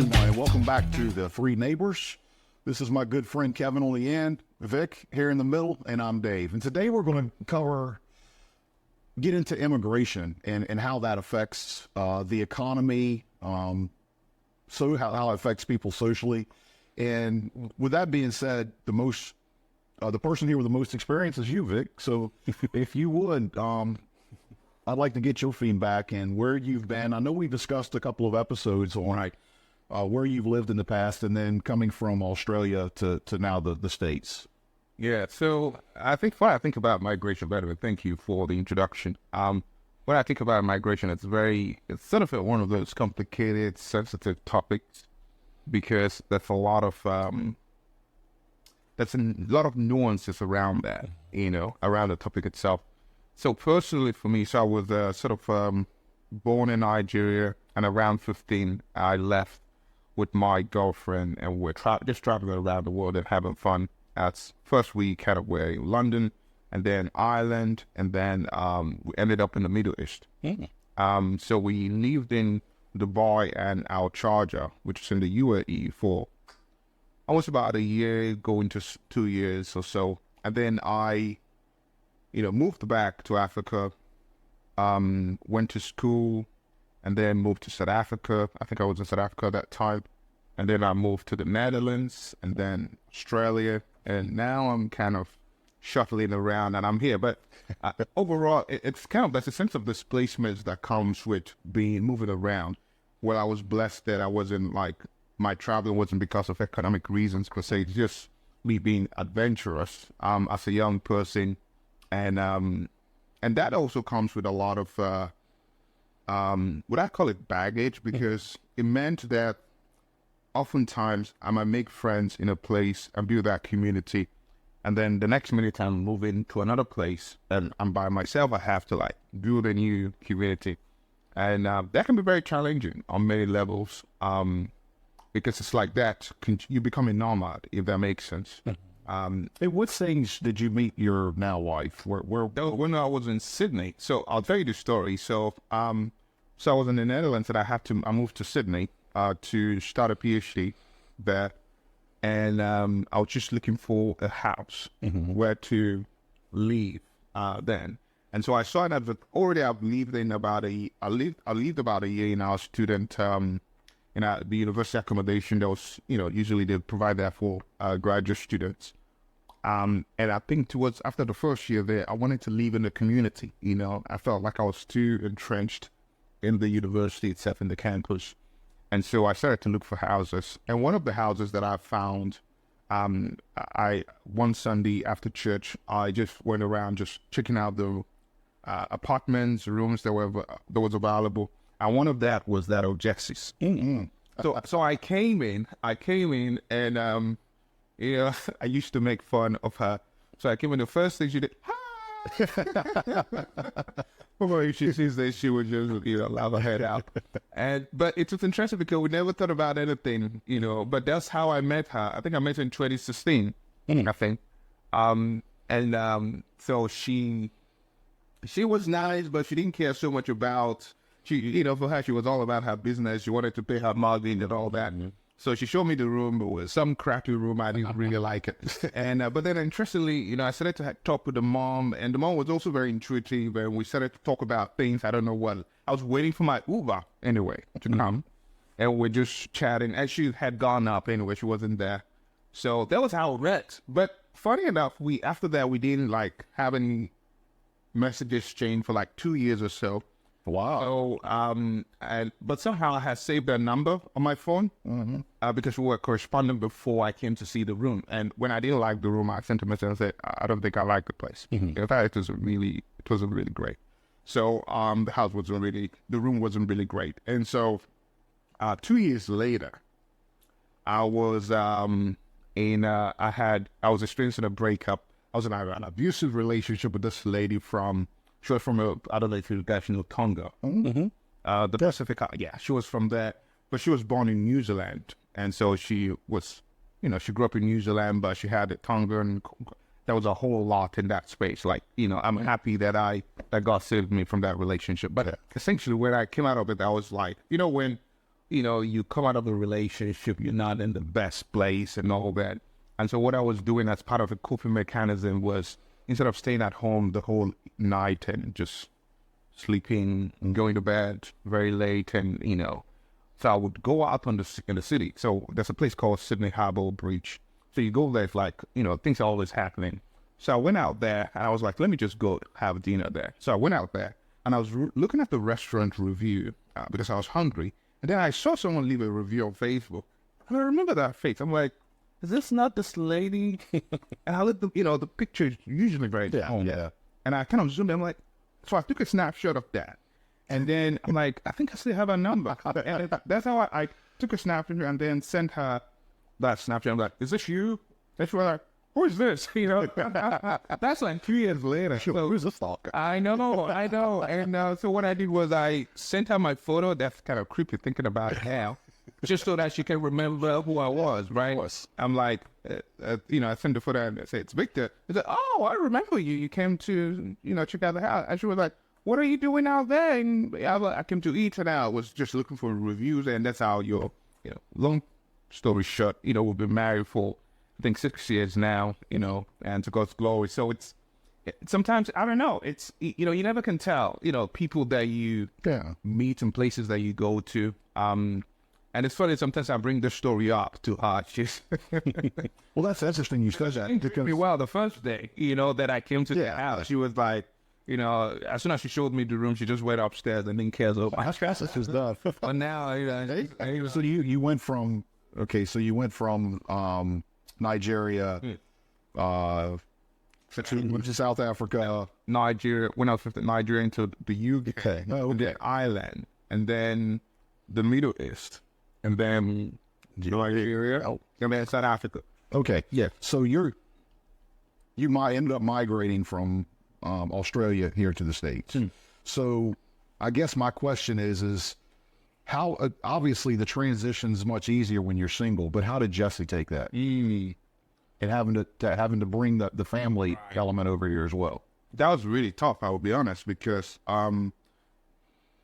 everyone, and welcome back to the Three Neighbors. This is my good friend Kevin on the end, Vic here in the middle, and I'm Dave. And today we're going to get into immigration and how that affects the economy, so how it affects people socially. And with that being said, the person here with the most experience is you, Vic. So if you would, I'd like to get your feedback and where you've been. I know we discussed a couple of episodes on where you've lived in the past, and then coming from Australia to now the States. Yeah, so I think when I think about migration, by the way, thank you for the introduction. When I think about migration, it's sort of one of those complicated, sensitive topics because there's a lot of nuances around that, around the topic itself. So personally for me, I was born in Nigeria, and around 15, I left with my girlfriend, and we're just traveling around the world and having fun. First we kind of were in London, and then Ireland, and then we ended up in the Middle East. So we lived in Dubai and Al Sharjah, which is in the UAE, for almost about a year, going to 2 years or so. And then I moved back to Africa, went to school, and then moved to South Africa. I think I was in South Africa at that time. And then I moved to the Netherlands, and then Australia. And now I'm kind of shuffling around, and I'm here. But overall, it's there's a sense of displacement that comes with moving around. Well, I was blessed that I wasn't my traveling wasn't because of economic reasons per se. It's just me being adventurous as a young person. And that also comes with a lot of would I call it baggage, because it meant that oftentimes I might make friends in a place and build that community, and then the next minute I'm moving to another place and I'm by myself. I have to build a new community, and that can be very challenging on many levels, because it's like that you become a nomad, if that makes sense. Hey, what things did you meet your now wife? When I was in Sydney. So I'll tell you the story. So I was in the Netherlands, and I moved to Sydney to start a PhD there, and I was just looking for a house where to live then. And so I saw that already I've lived about a year in our student in the university accommodation. That was usually they provide that for graduate students. And I think after the first year there, I wanted to live in the community. I felt like I was too entrenched in the university itself, in the campus. And so I started to look for houses. And one of the houses that I found, one Sunday after church, I just went around just checking out the apartments, rooms that was available. And one of that was that of Jessie's. So I came in, and I used to make fun of her. So I came in, the first thing she did, well, she sees this, she would just laugh her head out. But it was interesting because we never thought about anything, But that's how I met her. I think I met her in 2016, I think. So she was nice, but she didn't care so much about. For her, she was all about her business. She wanted to pay her mortgage and all that. So she showed me the room. It was some crappy room. I didn't really like it. And but then interestingly, I started to talk with the mom, and the mom was also very intuitive. And we started to talk about things. I don't know what. I was waiting for my Uber anyway to come, and we're just chatting. And she had gone up anyway. She wasn't there. So that was how we met. But funny enough, after that we didn't have any messages exchanged for 2 years or so. Wow. So, but somehow I had saved her number on my phone because we were corresponding before I came to see the room. And when I didn't like the room, I sent a message and said, I don't think I like the place. In fact, it wasn't really great. So, the room wasn't really great. And so, 2 years later, I was experiencing a breakup. I was in an abusive relationship with this lady she was from I don't know if you guys know Tonga. The Pacific. Yeah, she was from there, but she was born in New Zealand. And so she was, she grew up in New Zealand, but she had a Tongan. There was a whole lot in that space. I'm happy that God saved me from that relationship. But essentially when I came out of it, I was like, when you come out of a relationship, you're not in the best place and all that. And so what I was doing as part of a coping mechanism was, instead of staying at home the whole night and just sleeping and going to bed very late, and so I would go out in the city. So there's a place called Sydney Harbour Bridge. So you go there, it's like, things are always happening. So I went out there and I was like, let me just go have dinner there. So I went out there and I was looking at the restaurant review because I was hungry. And then I saw someone leave a review on Facebook. And I remember that face. I'm like, is this not this lady? And I looked, the picture is usually very tall. Yeah. And I kind of zoomed in. I'm like, so I took a snapshot of that. And then I'm like, I think I still have her number. And that's how I took a snapshot and then sent her that snapshot. I'm like, is this you? And she was like, who is this? That's like 2 years later. So, who's this stalker? I know. And so what I did was I sent her my photo. That's kind of creepy thinking about it now. Just so that she can remember who I was, right? Of course. I'm like, I sent the photo and I said, it's Victor. He said, oh, I remember you. You came to, check out the house. And she was like, what are you doing out there? And I came to eat, and I was just looking for reviews. And that's how long story short, we've been married for, I think, 6 years now, and to God's glory. So it's sometimes, I don't know, it's, you never can tell, people that you meet and places that you go to. And it's funny, sometimes I bring this story up to her. She's Well, that's interesting you said that. because me well the first day, that I came to the house. She was like, as soon as she showed me the room, she just went upstairs and didn't care. So How fast this is done. but now, So you went from Nigeria to South Africa. Nigeria, when I was from Nigeria into the UK, the Ireland, and then the Middle East, and then Nigeria, and then South Africa. Okay. Yeah. So you might end up migrating from Australia here to the States. So I guess my question is how, obviously the transition's much easier when you're single, but how did Jesse take that? And having to bring the family element over here as well. That was really tough, I will be honest, because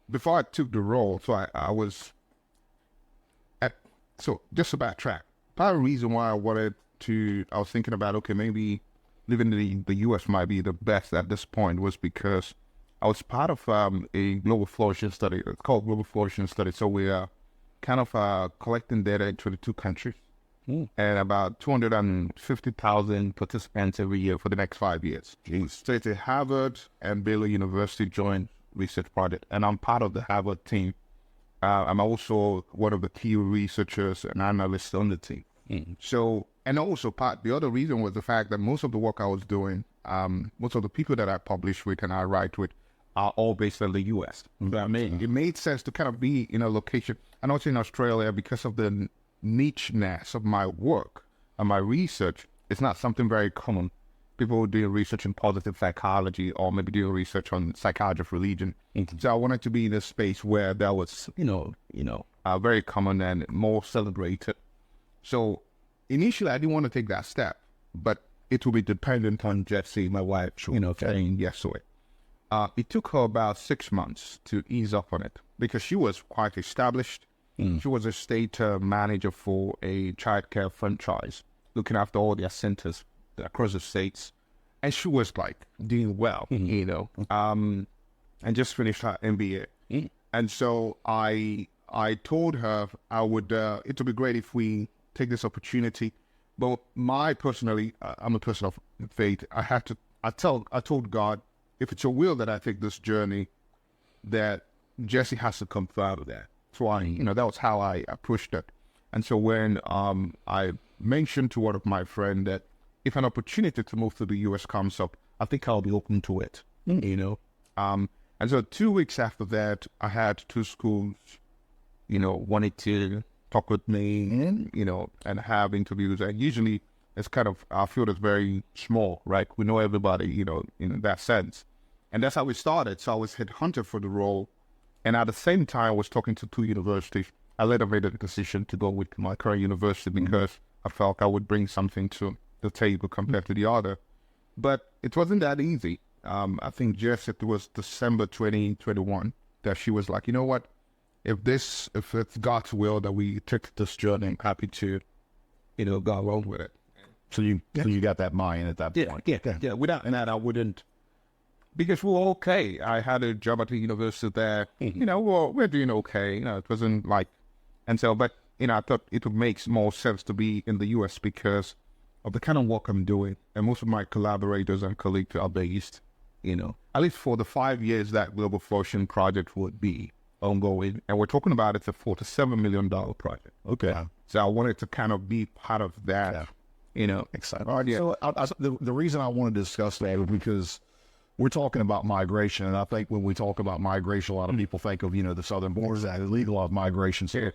before I took the role, so I was so just to backtrack, part of the reason why I was thinking about, okay, maybe living in the U.S. might be the best at this point, was because I was part of a global flourishing study. It's called Global Flourishing Study. So we are kind of collecting data in 22 countries and about 250,000 participants every year for the next 5 years. So it's a Harvard and Baylor University joint research project, and I'm part of the Harvard team. I'm also one of the key researchers and analysts on the team. So, and also the other reason was the fact that most of the work I was doing, most of the people that I publish with and I write with are all based in the U.S. So I mean, it made sense to kind of be in a location, and also in Australia, because of the niche-ness of my work and my research. It's not something very common. People doing research in positive psychology or maybe doing research on psychology of religion. So I wanted to be in a space where that was, very common and more celebrated. So initially, I didn't want to take that step, but it will be dependent on Jessie, my wife, saying yes to it. It took her about 6 months to ease up on it because she was quite established. She was a state manager for a childcare franchise, looking after all their centers across the states. And she was like doing well, and just finished her MBA. And so I told her it would be great if we take this opportunity. But personally, I'm a person of faith. I told God, if it's your will that I take this journey, that Jesse has to come out of that. So that was how I approached it. And so when I mentioned to one of my friends that if an opportunity to move to the U.S. comes up, I think I'll be open to it, And so 2 weeks after that, I had 2 schools, wanted to talk with me, and have interviews. And usually it's kind of, our field is very small, right? We know everybody, in that sense. And that's how we started. So I was headhunted for the role. And at the same time, I was talking to 2 universities. I later made a decision to go with my current university because I felt I would bring something to the table compared to the other. But it wasn't that easy. I think it was December 2021 that she was like, you know what? if it's God's will that we take this journey, I'm happy to, go along with it. So you got that mind at that point. Yeah. Without that, I wouldn't, because we're okay. I had a job at the university there. We're doing okay. It wasn't like, and so, but I thought it would make more sense to be in the U.S. because of the kind of work I'm doing, and most of my collaborators and colleagues are based, at least for the 5 years that Global Flourishing Project would be ongoing, and we're talking about it's a $47 million project. Okay. So I wanted to kind of be part of that. Exciting. All right. Yeah. So the reason I want to discuss that is because we're talking about migration, and I think when we talk about migration, a lot of people think of the Southern Borders Act, illegal migration. So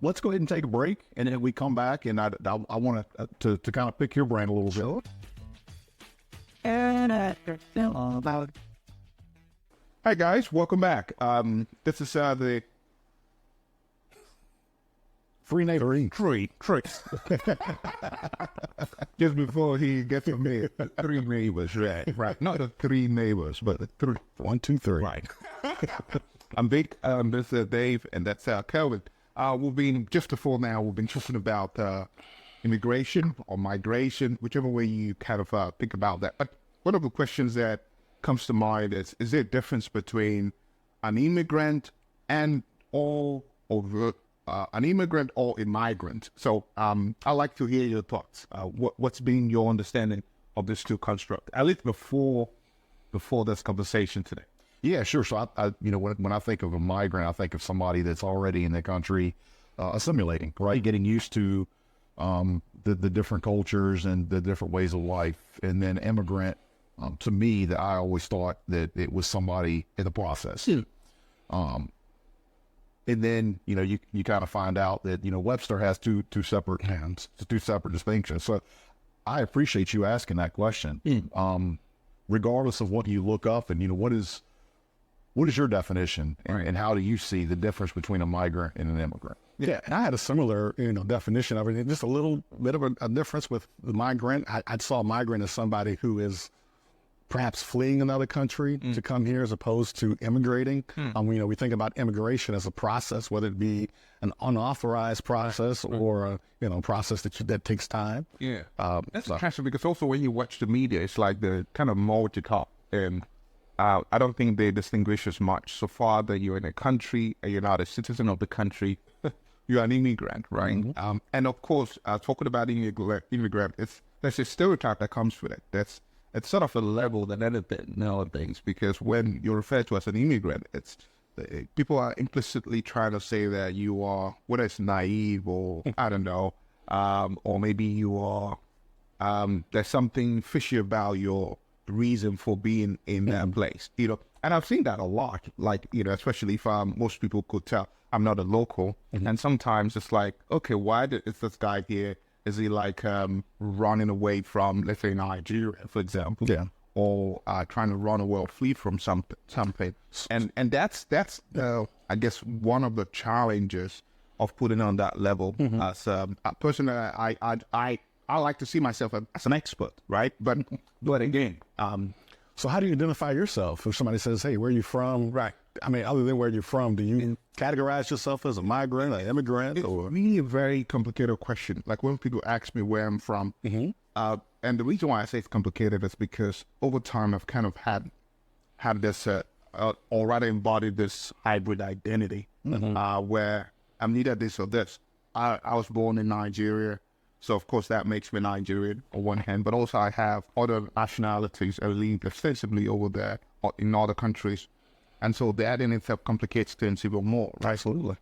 let's go ahead and take a break, and then we come back, and I want to kind of pick your brain a little bit. Hi guys, welcome back. This is the Free neighbor. Three. Just before he gets to me, three neighbors, right. Not the three neighbors, but the three. 1, 2, 3. Right. I'm Vic, this is Dave, and that's Kelvin. We've been, just before now, we've been talking about immigration or migration, whichever way you kind of think about that. But one of the questions that comes to mind is there a difference between an immigrant and an immigrant or a migrant? So I'd like to hear your thoughts. What's been your understanding of this two construct, at least before this conversation today? Yeah, sure. So I when I think of a migrant, I think of somebody that's already in the country, assimilating, right, getting used to the different cultures and the different ways of life. And then immigrant, to me, that I always thought that it was somebody in the process. And then, you kind of find out that, Webster has two separate distinctions. So I appreciate you asking that question. Regardless of what you look up and, what is your definition and how do you see the difference between a migrant and an immigrant? Yeah, and I had a similar, definition of it. Just a little bit of a difference with the migrant. I saw a migrant as somebody who is perhaps fleeing another country to come here as opposed to immigrating. We think about immigration as a process, whether it be an unauthorized process or a process that takes time. Yeah, that's interesting because also when you watch the media, it's like the kind of multi-top, and I don't think they distinguish as much. So far that you're in a country and you're not a citizen of the country, you're an immigrant, right? And of course, talking about immigrant, there's a stereotype that comes with it. It's sort of a level than anything nowadays, because when you're referred to as an immigrant, people are implicitly trying to say that you are, whether it's naive or I don't know, or maybe you are, there's something fishy about your reason for being in that place, and I've seen that a lot, like, especially if most people could tell I'm not a local, and sometimes it's like, okay, why is this guy here? Is he like running away from, let's say, Nigeria, for example? Yeah. Or trying to run away or flee from something. And that's I guess one of the challenges of putting on that level. As a person, I like to see myself as an expert, right? But again, so how do you identify yourself? If somebody says, "Hey, where are you from?" Right. I mean, other than where you're from, do you categorize yourself as a migrant, an immigrant, it's or really a very complicated question. Like when people ask me where I'm from, and the reason why I say it's complicated is because over time I've kind of had this, or rather embodied this hybrid identity, where I'm neither this or this. I was born in Nigeria, so of course that makes me Nigerian on one hand, but also I have other nationalities. I live extensively over there in other countries. And so that in itself complicates things even more, right? Absolutely.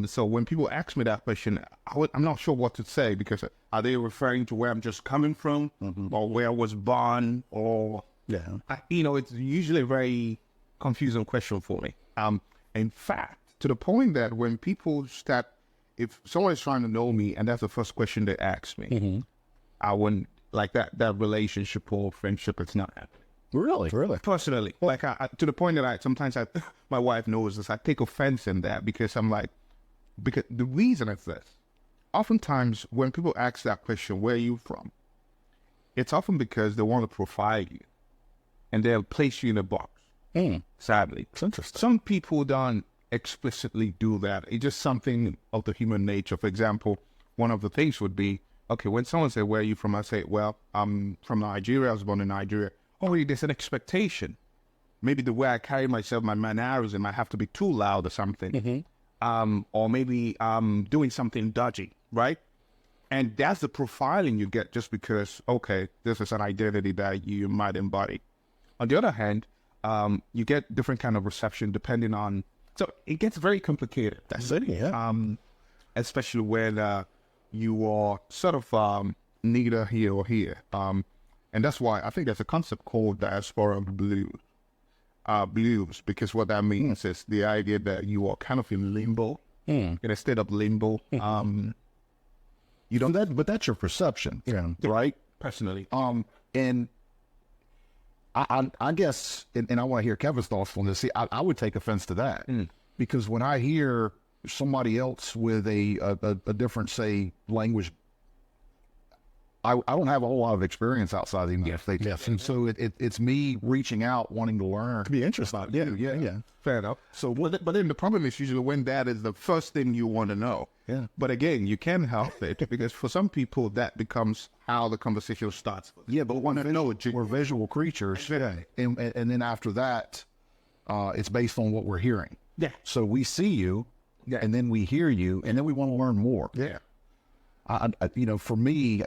So when people ask me that question, I'm not sure what to say, because are they referring to where I'm just coming from, or where I was born, or it's usually a very confusing question for me. In fact, to the point that when people start, if someone is trying to know me and that's the first question they ask me, I wouldn't like that relationship or friendship. It's not happening. Really? Personally, like to the point that sometimes my wife knows this, I take offense in that, because I'm like, because the reason is this. Oftentimes when people ask that question, where are you from? It's often because they want to profile you and they'll place you in a box. Sadly. It's interesting. Some people don't explicitly do that. It's just something of the human nature. For example, one of the things would be, okay, when someone says, where are you from? I say, well, I'm from Nigeria. I was born in Nigeria. Oh, there's an expectation. Maybe the way I carry myself, my mannerism, I have to be too loud or something. Or maybe I'm doing something dodgy, right? And that's the profiling you get just because, okay, this is an identity that you might embody. On the other hand, you get different kind of reception depending on, so it gets very complicated. That's it, yeah. Especially when you are sort of neither here or here. And that's why I think there's a concept called diaspora blues, because what that means is the idea that you are kind of in limbo, in a state of limbo. You don't, But that's your perception, right? personally. And I guess, and I want to hear Kevin's thoughts on this. See, I would take offense to that because when I hear somebody else with a different, say, language, I don't have a whole lot of experience outside the United States. Yes. And so it's me reaching out, wanting to learn. Be interesting. Yeah. Fair enough. So, but then the problem is usually when that is the first thing you want to know. Yeah. But again, you can help it because for some people that becomes how the conversation starts. Yeah, but we're visual creatures. And then after that, it's based on what we're hearing. Yeah. So we see you, and then we hear you, and then we want to learn more. Yeah. For me,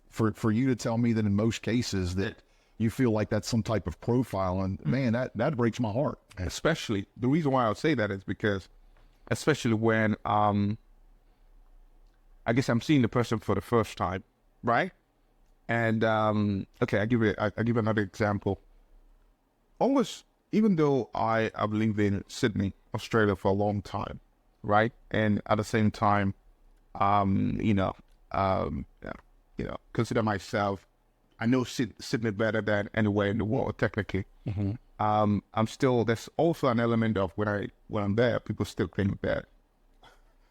for you to tell me that in most cases that you feel like that's some type of profiling, man, that breaks my heart. Especially the reason why I would say that is because, especially when I guess I'm seeing the person for the first time, right? And okay, I give another example. Almost, even though I have lived in Sydney, Australia for a long time, right? And at the same time, consider myself, I know Sydney better than anywhere in the world, technically. I'm still, there's also an element of when I'm there, people still think that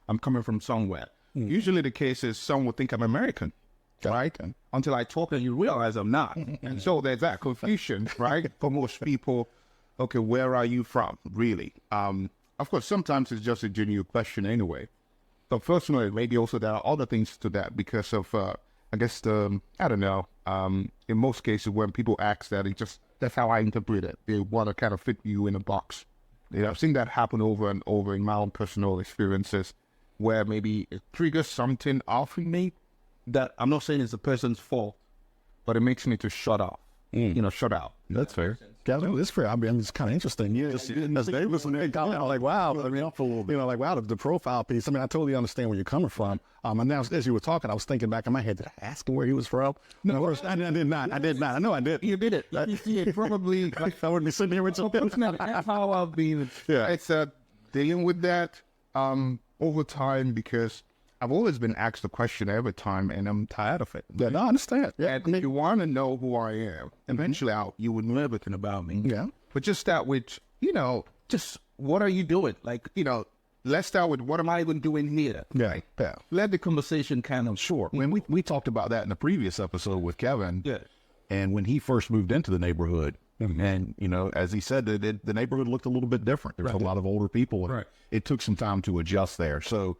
I'm coming from somewhere. Usually the case is some would think I'm American, right? Until I talk and you realize I'm not. And so there's that confusion, right? For most people, okay, where are you from, really? Of course, sometimes it's just a genuine question anyway. But personally, maybe also there are other things to that because of, I guess, I don't know, in most cases when people ask that, that's how I interpret it. They want to kind of fit you in a box. I've seen that happen over and over in my own personal experiences where maybe it triggers something off in me that I'm not saying it's the person's fault, but it makes me to shut off, shut out. That's fair. Gavin, it's fair. I mean, it's kind of interesting. Yeah. As they listen to it, like, wow. I mean, like, wow, the profile piece. I mean, I totally understand where you're coming from. And now, as you were talking, I was thinking back in my head, did I ask him where he was from? No, I did not. I know I did. You did it. You probably. I wouldn't be sitting here with something. That's how I've been. Yeah. It's dealing with that over time because I've always been asked the question every time, and I'm tired of it. Yeah, no, I understand. Yeah. And if you want to know who I am, eventually you would know everything about me. Yeah. But just start with, just what are you doing? Like, let's start with what am I even doing here? Yeah. Yeah. Let the conversation kind of. Sure. When we talked about that in the previous episode with Kevin. Yeah. And when he first moved into the neighborhood, and, as he said, the neighborhood looked a little bit different. There's a lot of older people. And it took some time to adjust there. So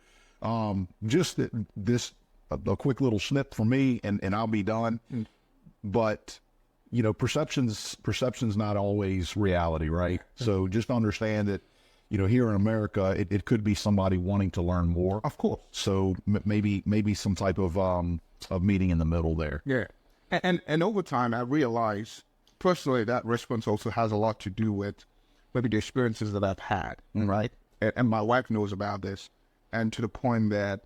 just a quick little snip for me, and I'll be done. But, perception's not always reality, right? So just understand that, here in America, it could be somebody wanting to learn more. Of course. So maybe some type of meeting in the middle there. Yeah. And over time, I realized personally that response also has a lot to do with maybe the experiences that I've had, right? And my wife knows about this, and to the point that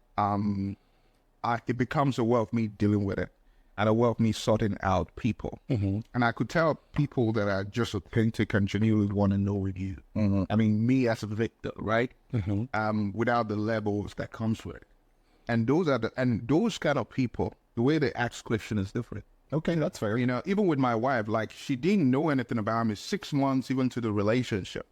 it becomes a way of me dealing with it and a way of me sorting out people. And I could tell people that are just authentic and genuinely want to know with you. I mean, me as a victor, right? Without the levels that comes with it. And those kind of people, the way they ask questions is different. Okay, that's fair. Even with my wife, like she didn't know anything about me 6 months even to the relationship.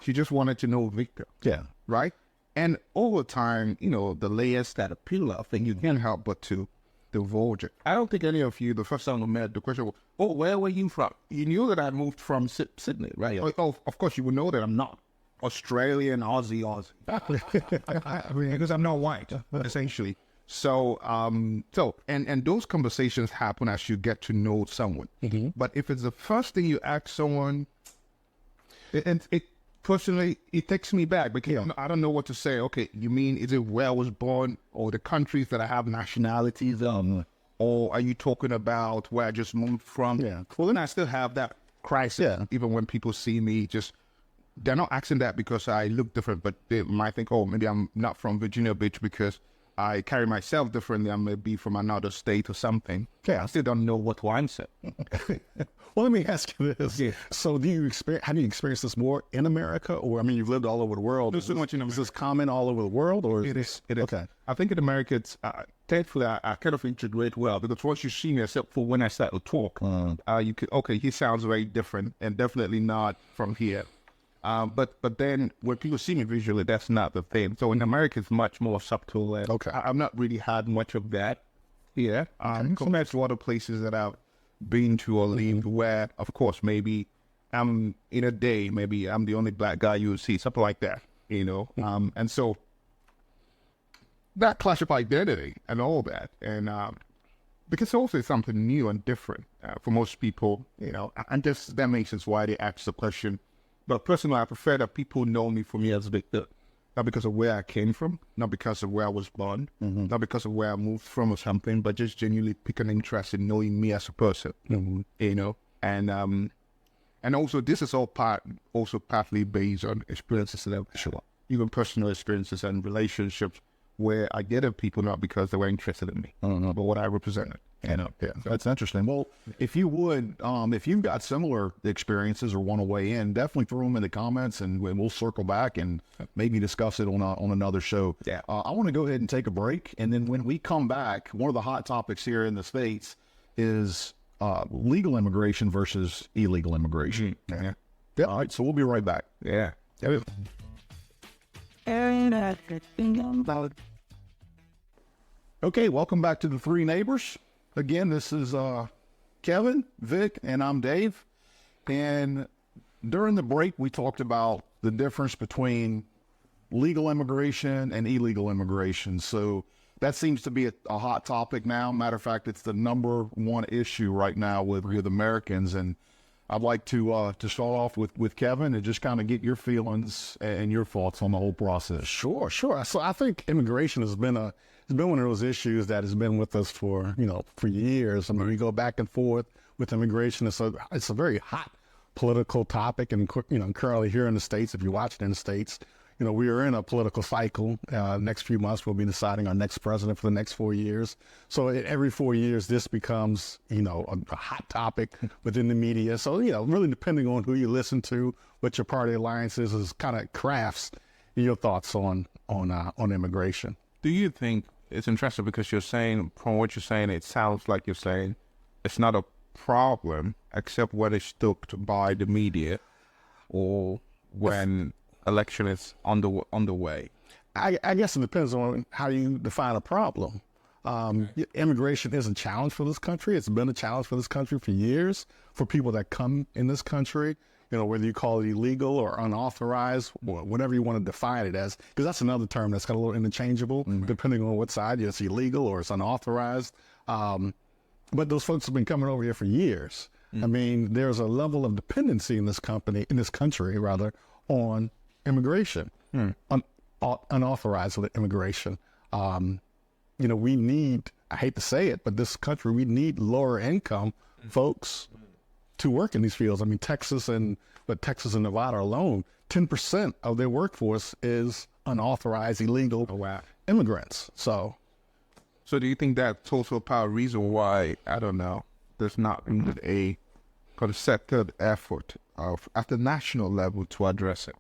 She just wanted to know Victor. Yeah. Right? And over time, the layers that appeal off, and you can't help but to divulge it. I don't think any of you, the first time we met, the question was, where were you from? You knew that I moved from Sydney, right? Oh, of course, you would know that I'm not. Australian, Aussie. I mean, because I'm not white, essentially. So, and those conversations happen as you get to know someone. But if it's the first thing you ask someone, it personally, it takes me back because I don't know what to say. Okay, you mean, is it where I was born or the countries that I have nationalities on? Or are you talking about where I just moved from? Yeah. Well, then I still have that crisis. Yeah. Even when people see me, they're not asking that because I look different, but they might think, oh, maybe I'm not from Virginia Beach because I carry myself differently. I may be from another state or something. Yeah. I still don't know what to answer. Well, let me ask you this. Yeah. So have you experienced this more in America, or, I mean, you've lived all over the world. Not so much in Is this common all over the world, or? It is. Okay. I think in America, it's thankfully I kind of integrate well because once you see me, except for when I start to talk, you could, okay, he sounds very different and definitely not from here. But then when people see me visually, that's not the thing. So in America, it's much more subtle. And Okay. I've not really had much of that here compared to other places that I've been to or lived where, of course, maybe I'm in a day, maybe I'm the only black guy you would see, something like that, and so that clash of identity and all that. And because also it's something new and different for most people, and just that makes sense why they ask the question. But personally, I prefer that people know me for me as Victor, not because of where I came from, not because of where I was born, not because of where I moved from or something, but just genuinely pick an interest in knowing me as a person, and also this is all partly based on experiences that I've had, even personal experiences and relationships where I get at people not because they were interested in me, but what I represented. Yeah, that's interesting. Well, if you would, if you've got similar experiences or want to weigh in, definitely throw them in the comments, and we'll circle back and maybe discuss it on another show. Yeah. I want to go ahead and take a break, and then when we come back, one of the hot topics here in the States is legal immigration versus illegal immigration. Yeah. All right, so we'll be right back. Yeah. Okay, welcome back to the Three Neighbors. Again, this is Kevin, Vic, and I'm Dave. And during the break, we talked about the difference between legal immigration and illegal immigration. So that seems to be a hot topic now. Matter of fact, it's the number one issue right now with Americans. And I'd like to start off with Kevin and just kind of get your feelings and your thoughts on the whole process. Sure. So I think immigration has been one of those issues that has been with us for years. I mean, we go back and forth with immigration. It's a very hot political topic, and currently here in the States, if you watch it in the States, we are in a political cycle. Next few months, we'll be deciding our next president for the next 4 years. So every 4 years, this becomes, a hot topic within the media. So, really depending on who you listen to, what your party alliance is kind of crafts your thoughts on immigration. Do you think it's interesting because you're saying, from what you're saying, it sounds like you're saying it's not a problem except when it's stoked by the media or when election is underway? I guess it depends on how you define a problem. Immigration is a challenge for this country. It's been a challenge for this country for years for people that come in this country, whether you call it illegal or unauthorized, or whatever you want to define it as, because that's another term that's got a little interchangeable, depending on what side. It's illegal or it's unauthorized. But those folks have been coming over here for years. I mean, there's a level of dependency in this country, on immigration, unauthorized immigration. We need, I hate to say it, but this country, we need lower income folks to work in these fields. I mean, Texas and Nevada alone, 10% of their workforce is unauthorized, illegal immigrants. So do you think that's also part of the reason why, I don't know, there's not a concerted effort at the national level to address it?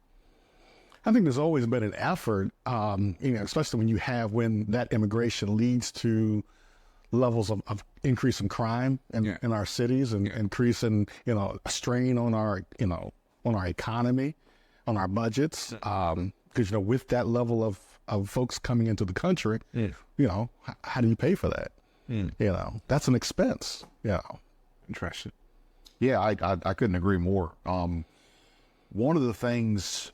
I think there's always been an effort, especially when that immigration leads to levels of increase in crime in our cities and increase in, a strain on our economy, on our budgets. Because, with that level of folks coming into the country, how do you pay for that? That's an expense. Interesting. Yeah, I couldn't agree more. One of the things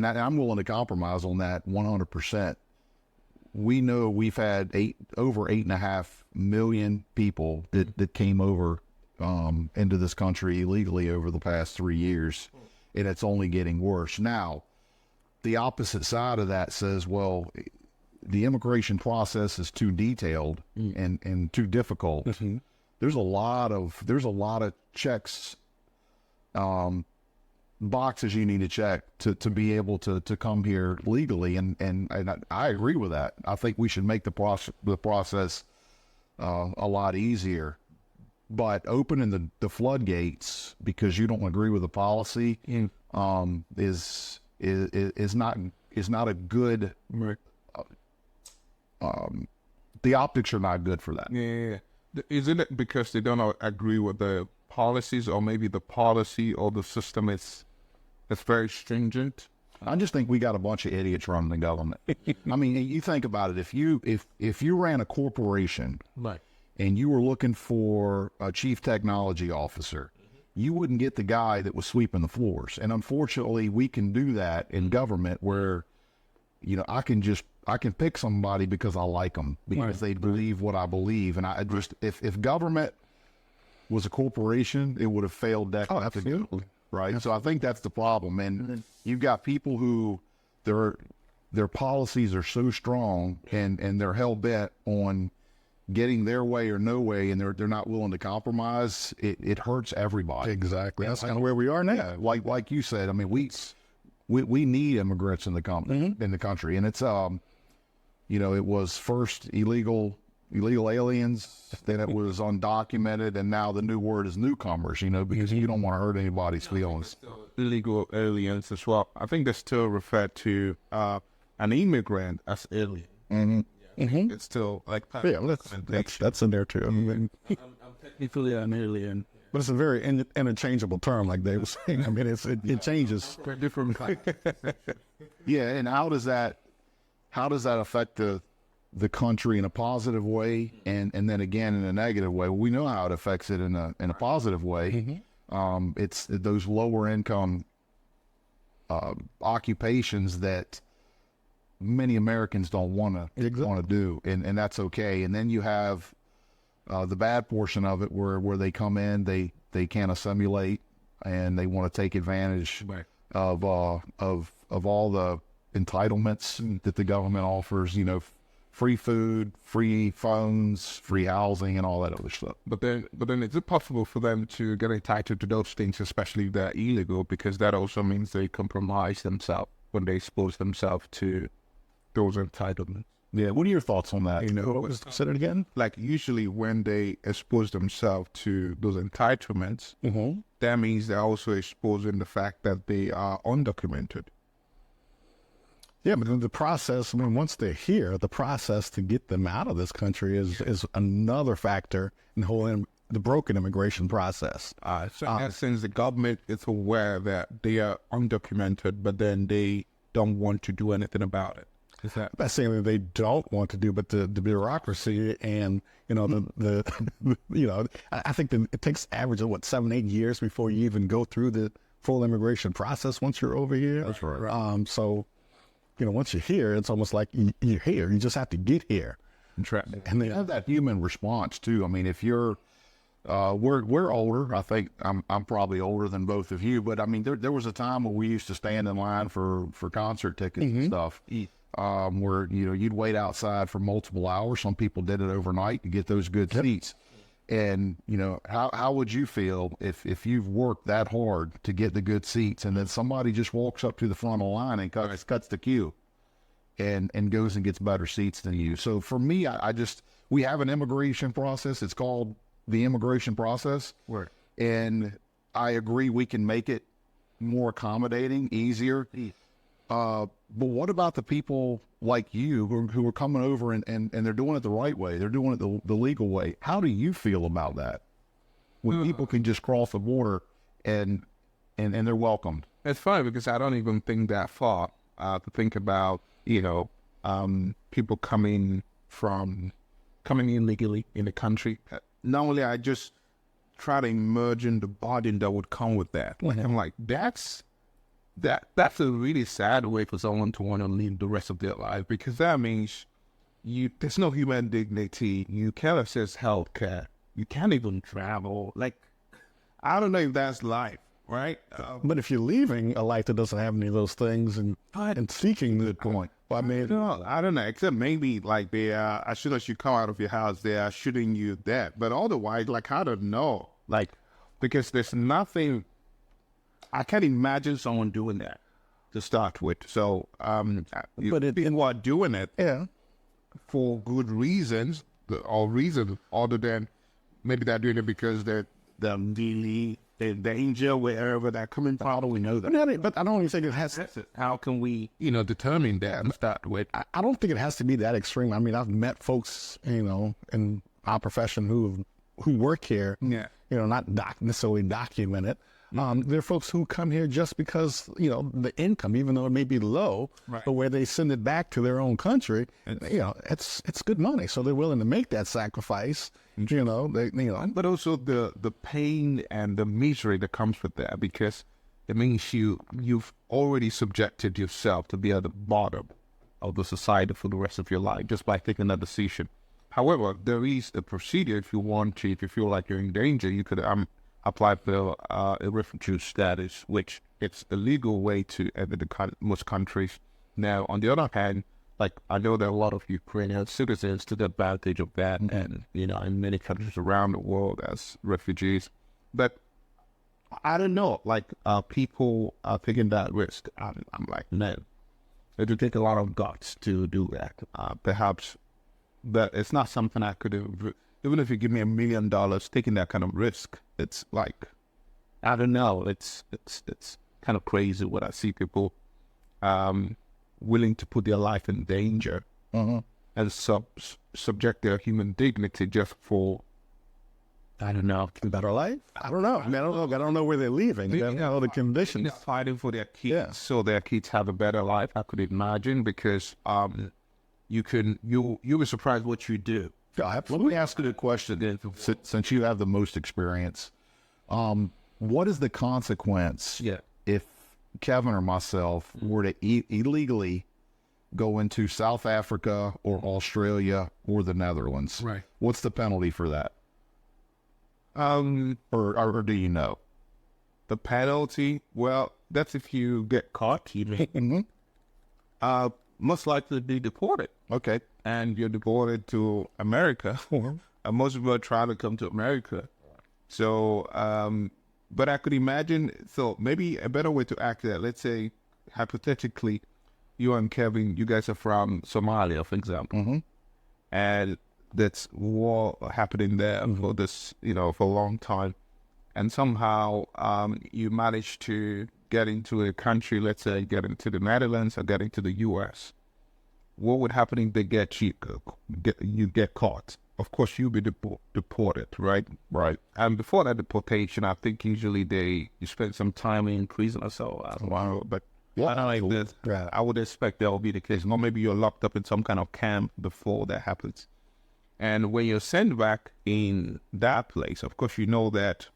I'm willing to compromise on that 100%. We know we've had over 8.5 million people that came over into this country illegally over the past 3 years, and it's only getting worse. Now, the opposite side of that says, well, the immigration process is too detailed and too difficult. There's a lot of checks, boxes you need to check to be able to come here legally, and I agree with that. I think we should make the process a lot easier. But opening the floodgates because you don't agree with the policy is not a good. The optics are not good for that. Yeah. Isn't it because they don't agree with the policies, or maybe the policy or the system is very stringent? I just think we got a bunch of idiots running the government. I mean, you think about it. If you ran a corporation, Right. and you were looking for a chief technology officer, you wouldn't get the guy that was sweeping the floors. And unfortunately, we can do that in government where, I can pick somebody because I like them, because they believe what I believe. And I just, if government was a corporation, it would have failed decades ago. Absolutely. Right. So I think that's the problem. And you've got people who their policies are so strong and they're hell bent on getting their way or no way, and they're not willing to compromise. It hurts everybody. Exactly. That's kind of where we are now. Yeah, like you said. I mean, we need immigrants in the country, and it's it was first illegal aliens, then it was undocumented, and now the new word is newcomers. Because you don't want to hurt anybody's feelings. Illegal aliens as well. I think they still refer to an immigrant as alien. It's still like Yeah, that's in there too. I mean, I'm technically an alien. but it's a very interchangeable term, like they were saying. I mean, it changes. Very different. Yeah, and how does that affect the country in a positive way, and then again in a negative way? Well, we know how it affects it in a positive way. It's those lower income occupations that many Americans don't want to do, and that's okay. And then you have the bad portion of it where they come in, they can't assimilate, and they want to take advantage of all the entitlements that the government offers. Free food, free phones, free housing, and all that other stuff. But then is it possible for them to get entitled to those things, especially if they're illegal? Because that also means they compromise themselves when they expose themselves to those entitlements. Yeah, what are your thoughts on that? What was considered again? Like usually when they expose themselves to those entitlements, that means they're also exposing the fact that they are undocumented. Yeah, but then the process, once they're here, the process to get them out of this country is another factor in the broken immigration process. So in essence, the government is aware that they are undocumented, but then they don't want to do anything about it. Is that? I'm not saying that they don't want to do, but the bureaucracy and I think that it takes average of 7-8 years before you even go through the full immigration process once you're over here. That's right. So once you're here, it's almost like you're here. You just have to get here. And they have that human response too. I mean, if you're, we're older. I think I'm probably older than both of you. But I mean, there was a time where we used to stand in line for concert tickets and stuff. Where you'd wait outside for multiple hours. Some people did it overnight to get those good seats. And how would you feel if you've worked that hard to get the good seats, and then somebody just walks up to the front of the line and cuts the queue, and goes and gets better seats than you? So for me, we have an immigration process. It's called the immigration process. Right. And I agree we can make it more accommodating, easier. But what about the people like you who are coming over and they're doing it the right way? They're doing it the legal way. How do you feel about that? When people can just cross the border and they're welcomed? It's funny because I don't even think that far to think about, people coming in legally in the country. Not only I just try to imagine the burden that would come with that. I'm like, that's that's a really sad way for someone to want to live the rest of their life, because that means there's no human dignity. You can't access healthcare. You can't even travel. Like, I don't know if that's life, right? But if you're leaving a life that doesn't have any of those things and seeking the point, well, I mean, No, I don't know. Except maybe like they are, as soon as you come out of your house, they are shooting you dead. But otherwise, like, I don't know. Like, because there's nothing, I can't imagine someone doing that to start with. So, people are doing it yeah. for good reasons, or reason other than maybe they're doing it because they're really in danger wherever they're coming from. How do we know that? But I don't even think it has. How can we, determine that and start with? I don't think it has to be that extreme. I mean, I've met folks, in our profession who work here. Yeah. Not necessarily document it. There are folks who come here just because, the income, even though it may be low, Right. but where they send it back to their own country, it's good money. So they're willing to make that sacrifice. But also the pain and the misery that comes with that, because it means you've already subjected yourself to be at the bottom of the society for the rest of your life just by taking that decision. However, there is a procedure if you want to. If you feel like you're in danger, you could apply for a refugee status, which it's a legal way to enter most countries. Now, on the other hand, like, I know there are a lot of Ukrainian citizens to the advantage of that, and in many countries around the world as refugees. But I don't know, like, people are taking that risk. I'm like, no, it would take a lot of guts to do that. Perhaps, but it's not something I could have. Even if you give me $1 million, taking that kind of risk, it's like, I don't know. It's kind of crazy when I see people willing to put their life in danger and subject their human dignity just for, I don't know, better life. I don't know. I mean, I don't know where they're leaving. I don't know the conditions. They're fighting for their kids, so their kids have a better life. I could imagine, because you'll be surprised what you do. Let me ask you a question. Since you have the most experience, what is the consequence if Kevin or myself were to illegally go into South Africa or Australia or the Netherlands? Right. What's the penalty for that? Or do you know? The penalty? Well, that's if you get caught. Most likely be deported. Okay. And you're deported to America. And most people are trying to come to America. So, but I could imagine, so maybe a better way to act that, let's say, hypothetically, you and Kevin, you guys are from Somalia, for example. And that's war happening there for this, for a long time. And somehow you manage to get into a country, let's say get into the Netherlands or get into the U.S. What would happen if they get you get caught? Of course, you'll be deported, right? Right. And before that deportation, I think usually you spend some time in prison or so. I don't know, but I don't like this. Right. I would expect that will be the case. Or maybe you're locked up in some kind of camp before that happens. And when you're sent back in that place, of course, you know that,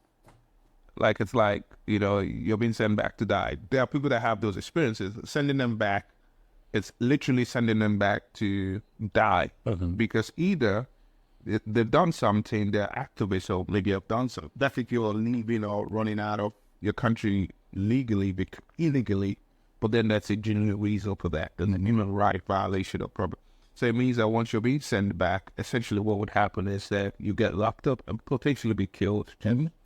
like, it's like, you're being sent back to die. There are people that have those experiences. Sending them back, it's literally sending them back to die. Because either they've done something, they're activists, or maybe have done something. That's if you're leaving or running out of your country illegally, but then that's a genuine reason for that. And a human right violation or problem. So it means that once you're being sent back, essentially what would happen is that you get locked up and potentially be killed.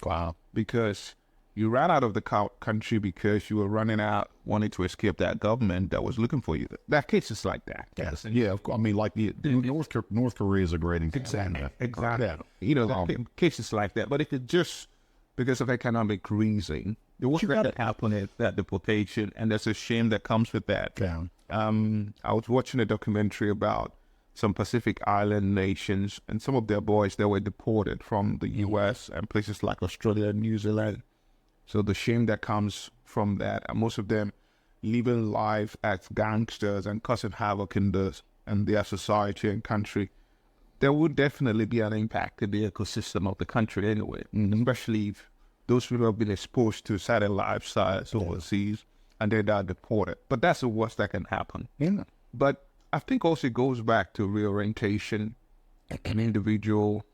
Wow. Because you ran out of the country because you were running out, wanting to escape that government that was looking for you. That case is like that. Yes. Yeah. I mean, like North Korea is a great example. Exactly. Cases like that. But if it's just because of economic reason, there was that happen at that deportation, and there's a shame that comes with that. Yeah. I was watching a documentary about some Pacific Island nations and some of their boys that were deported from the U.S. and places like Australia and New Zealand. So the shame that comes from that, and most of them living life as gangsters and causing havoc in their society and country, there would definitely be an impact in the ecosystem of the country anyway, especially if those people have been exposed to certain lifestyles overseas. and then they're deported. But that's the worst that can happen. Yeah. But I think also it goes back to reorientation and individual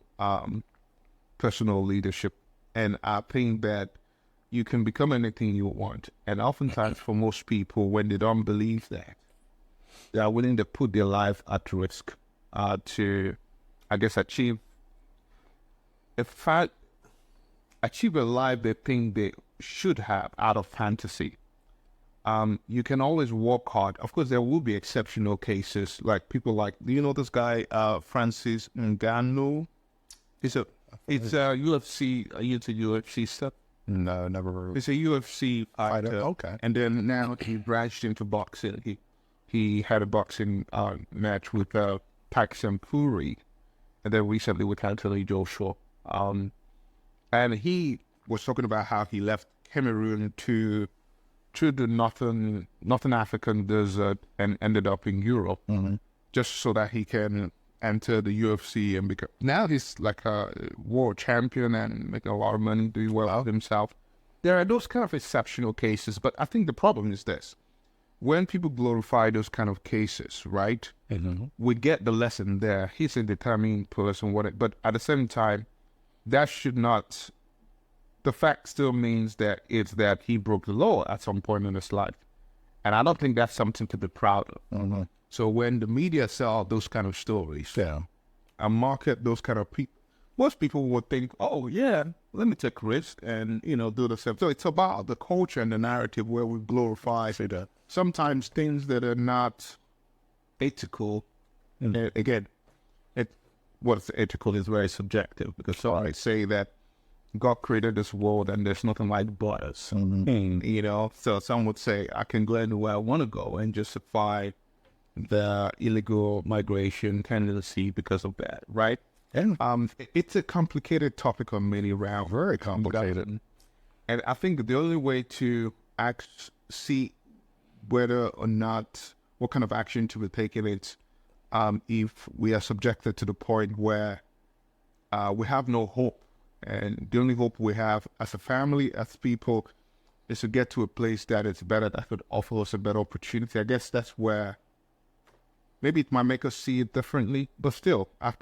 personal leadership. And I think that you can become anything you want. And oftentimes for most people, when they don't believe that, they are willing to put their life at risk to, I guess, achieve a life they think they should have out of fantasy. You can always work hard. Of course, there will be exceptional cases, like people like, do you know this guy, Francis Ngannou? It's a UFC, into UFC stuff. No, never heard. He's a UFC fighter. Okay. And then now he branched into boxing. He had a boxing match with Tyson Fury, and then recently with Anthony Joshua. And he was talking about how he left Cameroon to the northern African desert and ended up in Europe, just so that he can enter the UFC and become. Now he's like a world champion and making a lot of money, doing well out himself. There are those kind of exceptional cases, but I think the problem is this: when people glorify those kind of cases, right? We get the lesson there. He's a determined person, but at the same time, that should not. The fact still means that it's that he broke the law at some point in his life. And I don't think that's something to be proud of. So when the media sell those kind of stories and market those kind of people, most people would think, oh, yeah, let me take risks and, do the same. So it's about the culture and the narrative where we glorify sometimes things that are not ethical. Again, what's ethical is very subjective, because so I say that God created this world and there's nothing like borders. So some would say I can go anywhere I want to go and justify the illegal migration tendency because of that, right? It's a complicated topic on many rounds. Very complicated. And I think the only way to see whether or not, what kind of action to be taken is if we are subjected to the point where we have no hope. And the only hope we have as a family, as people, is to get to a place that is better, that could offer us a better opportunity. I guess that's where maybe it might make us see it differently. But still, I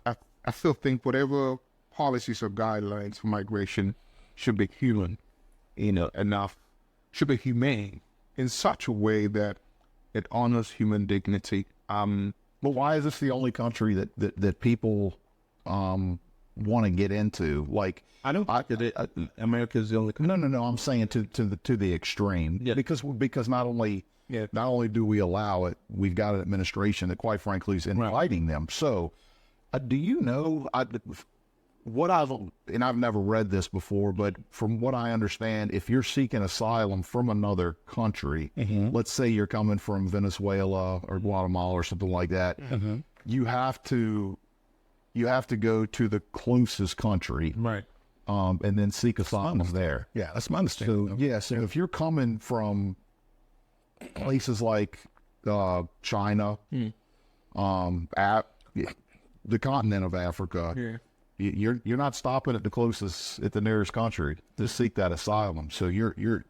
still think whatever policies or guidelines for migration should be human, enough, should be humane in such a way that it honors human dignity. But why is this the only country that people want to get into? Like, I don't think that America is the only country. No. I'm saying to the extreme. Yeah. Because not only do we allow it, we've got an administration that, quite frankly, is inviting them. So, do you know I've never read this before, but from what I understand, if you're seeking asylum from another country, let's say you're coming from Venezuela or Guatemala or something like that, you have to go to the closest country, Right. And then seek asylum there. Yeah, that's my understanding. So if you're coming from places like China, the continent of Africa, you're not stopping at the nearest country to seek that asylum. So you're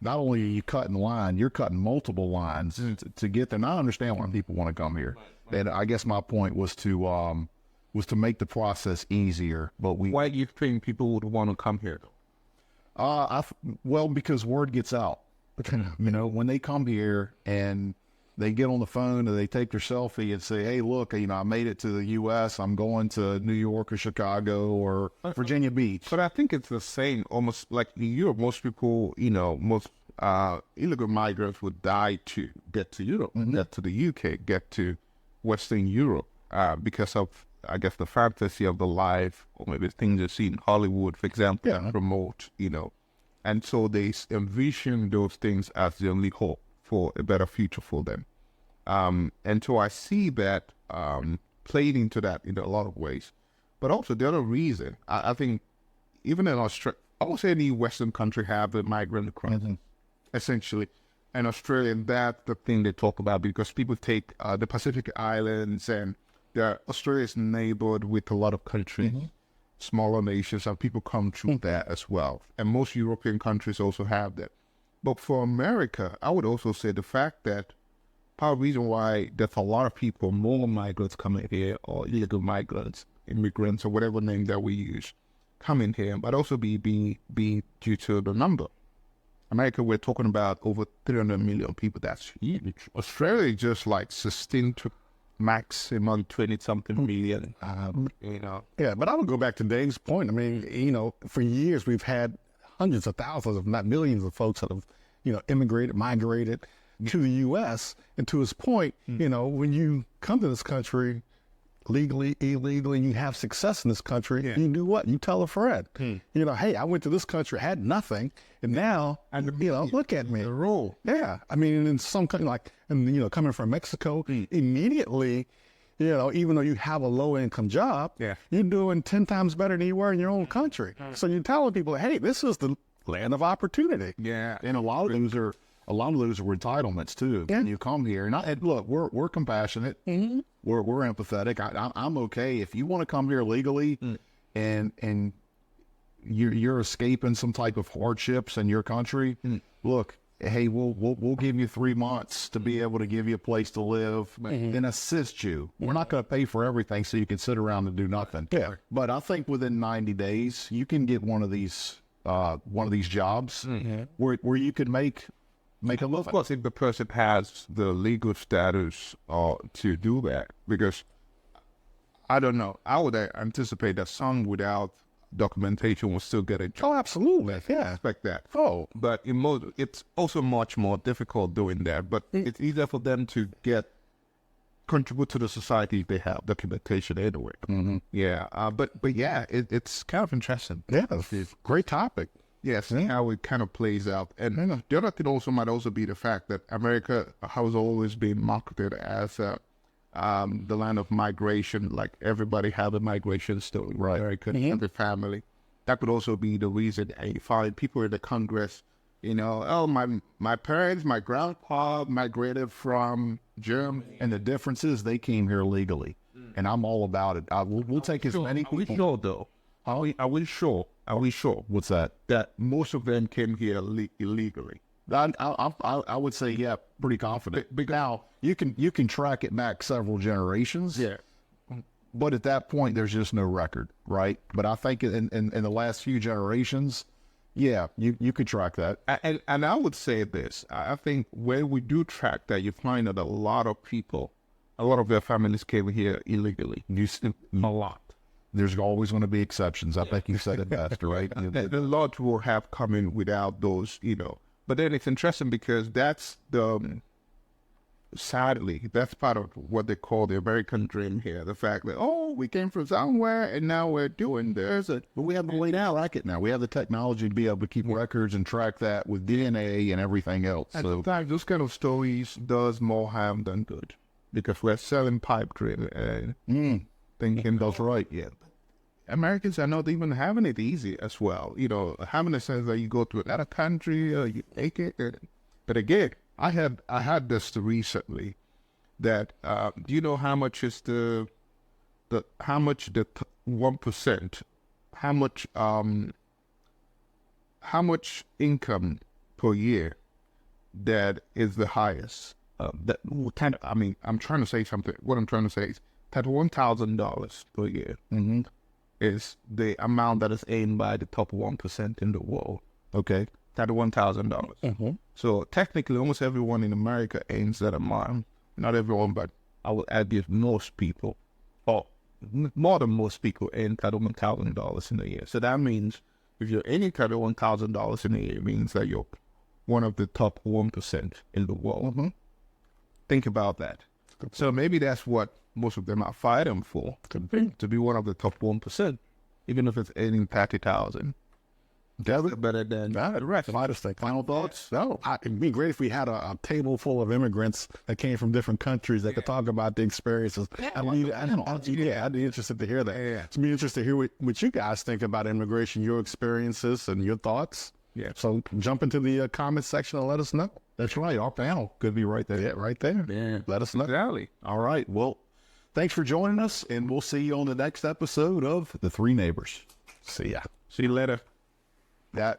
not only are you cutting line, you're cutting multiple lines to get there. And I understand why people want to come here. And I guess my point was to make the process easier. But why do you think people would want to come here? Well, because word gets out. When they come here and they get on the phone and they take their selfie and say, "Hey, look, I made it to the U.S. I'm going to New York or Chicago or Virginia Beach." But I think it's the same, almost like in Europe. Most people, most illegal migrants would die to get to Europe, get to the UK, get to Western Europe, because of, I guess, the fantasy of the life, or maybe things you see in Hollywood, for example, promote, And so they envision those things as the only hope for a better future for them. And so I see that played into that in a lot of ways. But also the other reason, I think, even in Australia, almost any Western country have a migrant crisis, essentially. And Australia, that's the thing they talk about, because people take the Pacific Islands, and Australia is neighbored with a lot of countries, smaller nations, and people come through that as well. And most European countries also have that. But for America, I would also say the fact that part of the reason why there's a lot of people, more migrants coming here, or illegal migrants, immigrants, or whatever name that we use, coming here, but also be due to the number. America, we're talking about over 300 million people. That's huge. Australia just like sustained to maximum 20-something million, you know. Yeah, but I would go back to Dave's point. I mean, you know, for years we've had hundreds of thousands, if not millions of folks that have, you know, immigrated, migrated to the U.S. And to his point, you know, when you come to this country legally, illegally, and you have success in this country, you do what? You tell a friend, you know, hey, I went to this country, had nothing, and now, you know, look at me. The role. Yeah, I mean, in some country like, and you know, coming from Mexico, immediately, you know, even though you have a low income job, you're doing 10 times better than you were in your own country. So you're telling people, hey, this is the land of opportunity. Yeah. And a lot of those are entitlements too. Yeah. When you come here, and look, we're compassionate. We're empathetic. I'm okay if you want to come here legally, and you're escaping some type of hardships in your country. Look, hey, we'll give you 3 months to be able to give you a place to live and assist you. We're not going to pay for everything, so you can sit around and do nothing. Yeah. But I think within 90 days, you can get one of these jobs where you could make a living. Of course, if the person has the legal status to do that, because I don't know, I would anticipate that some without documentation will still get a job. Oh, absolutely. Yeah. Expect that. Oh, But it's also much more difficult doing that. But it's easier for them to contribute to the society if they have documentation anyway. Yeah. But yeah, it's kind of interesting. yeah. Great topic. Yes, how it kind of plays out. And the other thing also might also be the fact that America has always been marketed as the land of migration, like everybody have a migration story, right? America, every family. That could also be the reason you find people in the Congress, you know, oh, my parents, my grandpa migrated from Germany. And the difference is they came here legally, and I'm all about it. We'll take as many Are we people. sure, though? Are we sure? What's that? That most of them came here illegally? I would say, yeah, pretty confident. Now you can track it back several generations. Yeah. But at that point, there's just no record, right? But I think in the last few generations, yeah, you could track that. And I would say this. I think when we do track that, you find that a lot of people, a lot of their families came here illegally. A lot. There's always going to be exceptions. I think you said it best, right? A lot will have come in without those, you know. But then it's interesting because that's sadly, that's part of what they call the American dream here. The fact that, oh, we came from somewhere and now we're doing this. But we have the way now, like it now. We have the technology to be able to keep records and track that with DNA and everything else. And So sometimes those kind of stories does more harm than good because we're selling pipe dream and thinking that's right. yeah. Americans are not even having it easy as well. You know, having a sense that you go to another country, you take it. But again, I had this recently that do you know how much is the 1%? How much income per year that is the highest? I'm trying to say something. What I'm trying to say is that $1,000 per year is the amount that is aimed by the top 1% in the world. Okay. That $1,000. So technically, almost everyone in America aims that amount. Not everyone, but I would argue most people, or more than most people, aim that $1,000 in a year. So that means if you're aiming that $1,000 in a year, it means that you're one of the top 1% in the world. Think about that. So maybe that's what most of them are fighting for, to be one of the top 1%, even if it's earning 30,000. That's Better than the rest. Final thoughts? No, it'd be great if we had a table full of immigrants that came from different countries that could talk about the experiences. I'd be interested to hear that. It'd be interesting to hear what you guys think about immigration, your experiences and your thoughts. Yeah. So jump into the comment section and let us know. That's right. Our panel could be right there. Yeah, right there. Yeah. Let us know. Exactly. All right. Well, thanks for joining us, and we'll see you on the next episode of The Three Neighbors. See ya. See you later. Yeah.